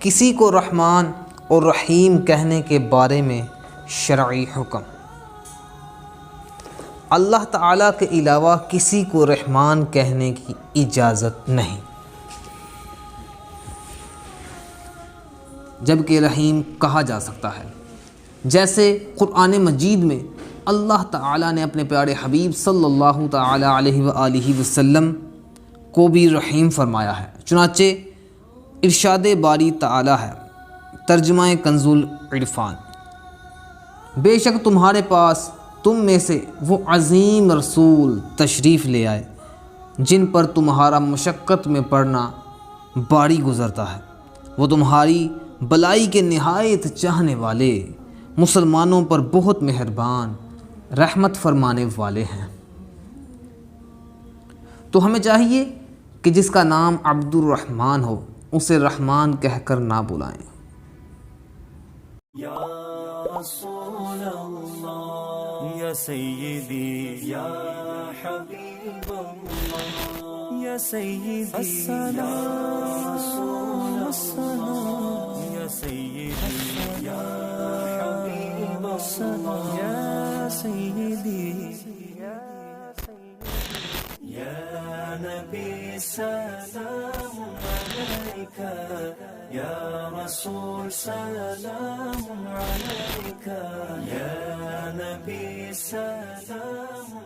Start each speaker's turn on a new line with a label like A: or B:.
A: کسی کو رحمان اور رحیم کہنے کے بارے میں شرعی حکم۔ اللہ تعالیٰ کے علاوہ کسی کو رحمان کہنے کی اجازت نہیں، جبکہ رحیم کہا جا سکتا ہے، جیسے قرآن مجید میں اللہ تعالیٰ نے اپنے پیارے حبیب صلی اللہ تعالیٰ علیہ وآلہ وسلم کو بھی رحیم فرمایا ہے۔ چنانچہ ارشاد باری تعالیٰ ہے، ترجمہ کنز العرفان، بے شک تمہارے پاس تم میں سے وہ عظیم رسول تشریف لے آئے جن پر تمہارا مشقت میں پڑنا باری گزرتا ہے، وہ تمہاری بلائی کے نہایت چاہنے والے، مسلمانوں پر بہت مہربان، رحمت فرمانے والے ہیں۔ تو ہمیں چاہیے کہ جس کا نام عبد الرحمن ہو اسے رحمان کہہ کر نہ بلائیں۔
B: یا رسول اللہ، یا سیدی، یا حبیب اللہ، یا سیدی، السلام، السلام، یا سیدی، یا حبیب اللہ، یا سیدی، یا نبی سلام علیک، یا رسول سلام علیک، یا نبی سلام